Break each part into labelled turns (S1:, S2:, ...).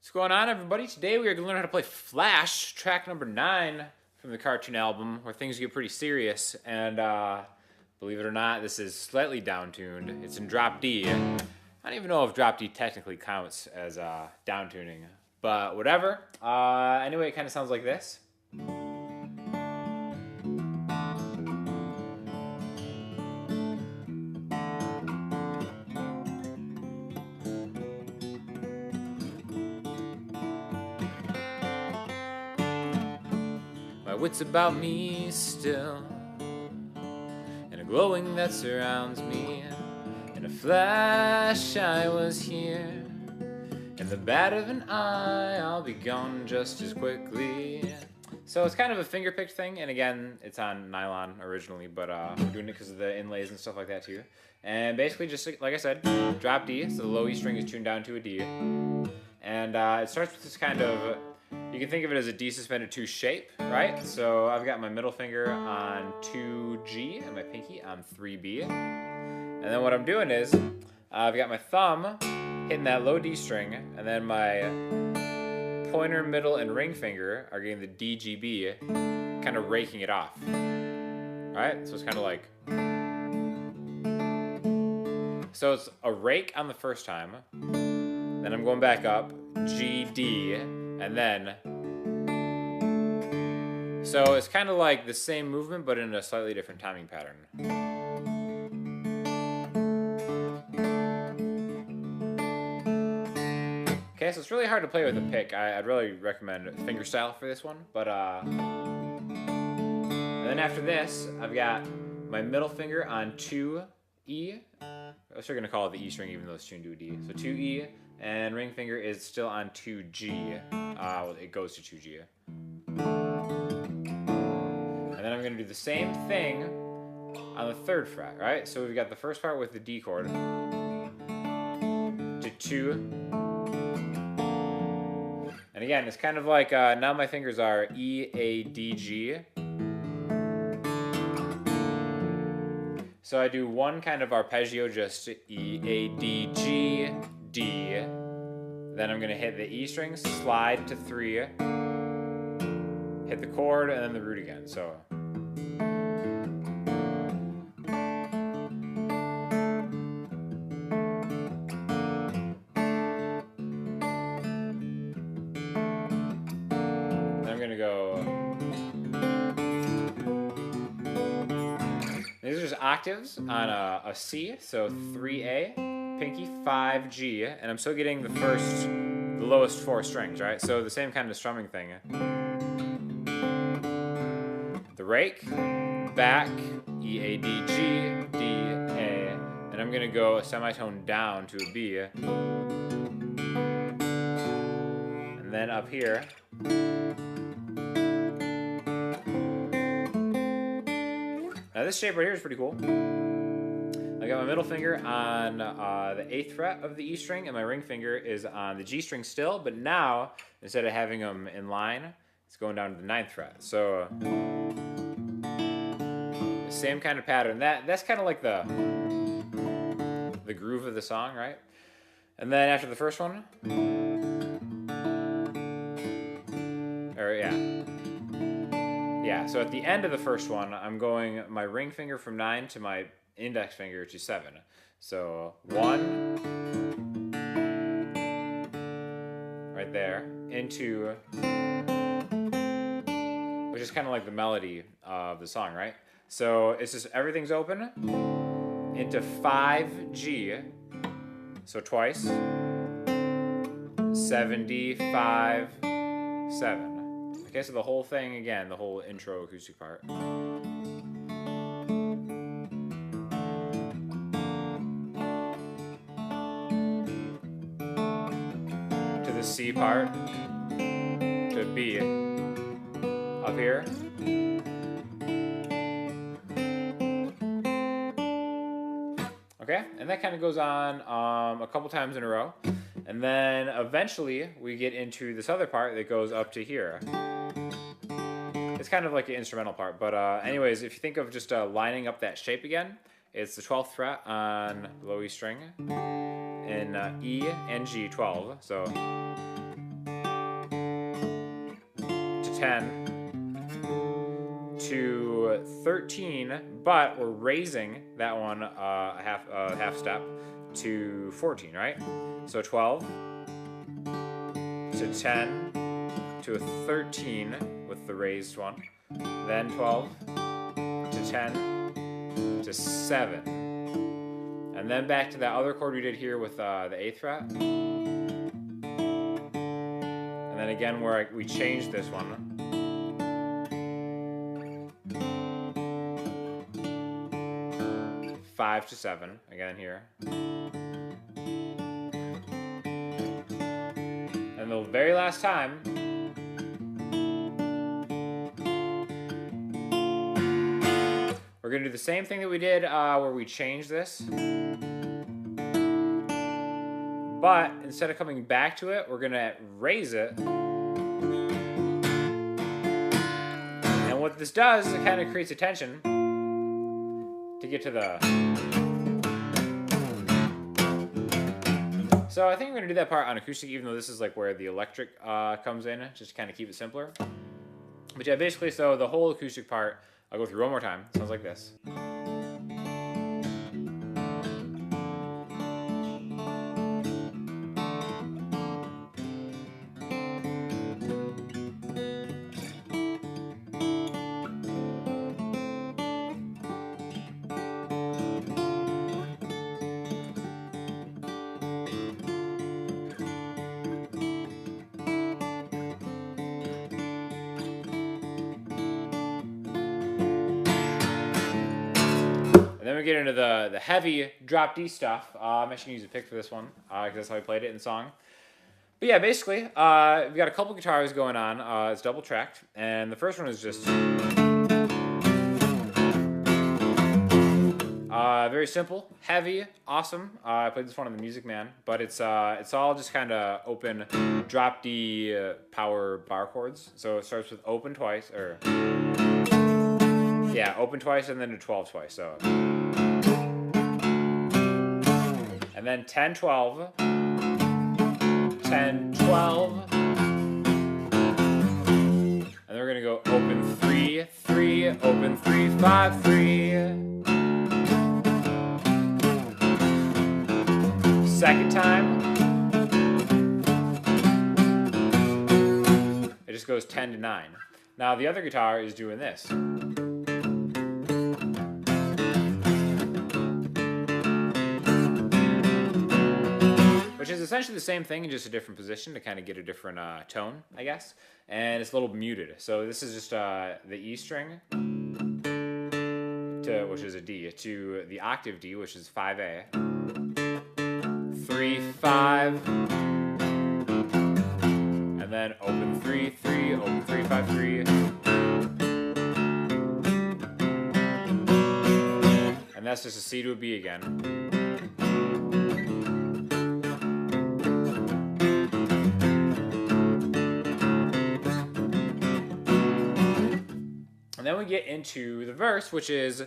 S1: What's going on, everybody? Today we are going to learn how to play Flash, track number 9 from the cartoon album, where things get pretty serious. And believe it or not, this is slightly down-tuned. It's in drop D. I don't even know if drop D technically counts as down-tuning, but whatever. Anyway, it kind of sounds like this. My wits about me still, and a glowing that surrounds me. In a flash I was here, in the bat of an eye I'll be gone just as quickly. So it's kind of a finger-picked thing, and again, it's on nylon originally, but we're doing it because of the inlays and stuff like that too. And basically, just like I said, drop D, so the low E string is tuned down to a D. And it starts with this kind of, you can think of it as a D suspended 2 shape, right? So I've got my middle finger on 2G and my pinky on 3B. And then what I'm doing is, I've got my thumb hitting that low D string, and then my pointer, middle, and ring finger are getting the DGB, kind of raking it off. Right? So it's kind of like, so it's a rake on the first time, then I'm going back up, G, D, and then, so it's kind of like the same movement, but in a slightly different timing pattern. Okay, so it's really hard to play with a pick. I'd really recommend fingerstyle for this one, but and then after this, I've got my middle finger on 2E. I was gonna call it the E string even though it's tuned to a D. So 2E, and ring finger is still on 2G. It goes to 2G. And then I'm gonna do the same thing on the 3rd fret, right? So we've got the first part with the D chord to 2. And again, it's kind of like, now my fingers are E, A, D, G. So I do one kind of arpeggio, just E, A, D, G, D. Then I'm gonna hit the E string, slide to 3, hit the chord, and then the root again, so. Then I'm gonna go. These are just octaves on a C, so 3A, pinky 5G, and I'm still getting the lowest 4 strings, right? So the same kind of strumming thing. The rake, back, E, A, D, G, D, A, and I'm gonna go a semitone down to a B. And then up here, now this shape right here is pretty cool. I got my middle finger on the 8th fret of the E string, and my ring finger is on the G string still, but now, instead of having them in line, it's going down to the 9th fret. So, the same kind of pattern. That's kind of like the groove of the song, right? And then after the first one, yeah, so at the end of the first one, I'm going my ring finger from 9 to my index finger to 7. So 1, right there, into, which is kind of like the melody of the song, right? So it's just everything's open, into 5G, so twice, 75, 7. Okay, so the whole thing again, the whole intro acoustic part. To the C part, to B, up here. Okay, and that kind of goes on a couple times in a row. And then eventually we get into this other part that goes up to here. It's kind of like an instrumental part, but anyways, if you think of just lining up that shape again, it's the 12th fret on low E string, in E and G 12, so 10 to 13, but we're raising that one a half step to 14, right? So 12 to 10 to a 13 with the raised one, then 12 to 10 to 7, and then back to that other chord we did here with the 8th fret, and then again where we changed this one. 5 to 7, again here. And the very last time, we're going to do the same thing that we did where we changed this. But instead of coming back to it, we're going to raise it. And what this does is it kind of creates a tension to get to the... So I think we're going to do that part on acoustic, even though this is like where the electric comes in, just to kind of keep it simpler. But yeah, basically, so the whole acoustic part, I'll go through one more time. It sounds like this. And then we get into the heavy drop D stuff. I'm actually going to use a pick for this one, because that's how I played it in the song. But yeah, basically, we've got a couple guitars going on. It's double tracked, and the first one is just very simple, heavy, awesome. I played this one on the Music Man, but it's all just kind of open drop D power bar chords. So it starts with open twice, or yeah, open twice and then a 12 twice. So. And then 10, 12, 10, 12, and then we're gonna go open 3, 3, open 3, 5, 3. Second time, it just goes 10 to 9. Now the other guitar is doing this. Which is essentially the same thing in just a different position to kind of get a different tone, I guess. And it's a little muted. So this is just the E string, which is a D, to the octave D, which is 5A. 3, 5. And then open 3, 3, open 3, 5, 3. And that's just a C to a B again. And then we get into the verse, which is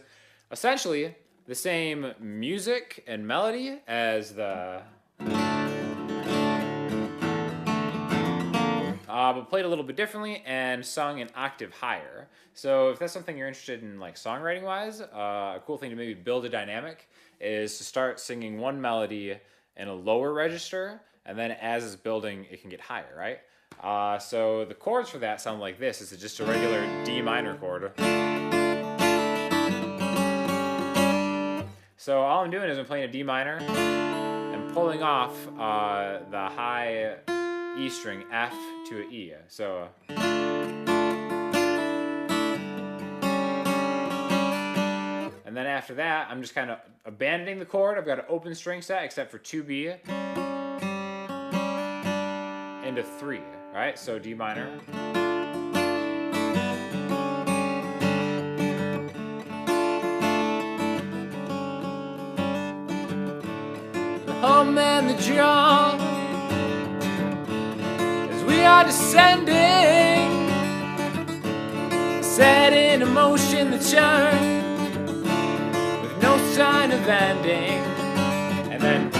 S1: essentially the same music and melody as the... but played a little bit differently and sung an octave higher. So if that's something you're interested in, like songwriting-wise, a cool thing to maybe build a dynamic is to start singing one melody in a lower register, and then as it's building, it can get higher, right? So the chords for that sound like this. It's just a regular D minor chord. So all I'm doing is I'm playing a D minor and pulling off the high E string F to an E. So and then after that, I'm just kind of abandoning the chord. I've got an open string set except for 2B into 3. Right, so D minor. The hum and the drum as we are descending, set in a motion that churns with no sign of ending, and then.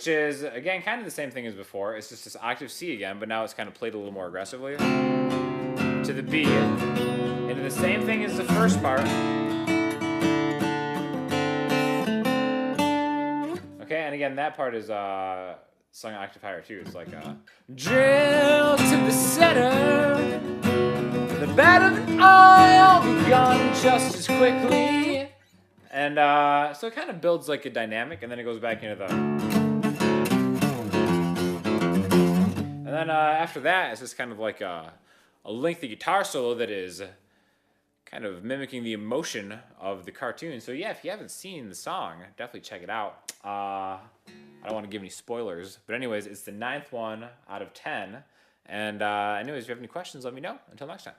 S1: which is, again, kind of the same thing as before. It's just this octave C again, but now it's kind of played a little more aggressively. To the B, into the same thing as the first part. Okay, and again, that part is sung an octave higher too. It's like drill to the center, the bed of an eye, I'll be gone just as quickly. And so it kind of builds like a dynamic, and then it goes back into the. And then after that, it's just kind of like a lengthy guitar solo that is kind of mimicking the emotion of the cartoon. So yeah, if you haven't seen the song, definitely check it out. I don't want to give any spoilers, but anyways, it's the 9th one out of 10. And anyways, if you have any questions, let me know. Until next time.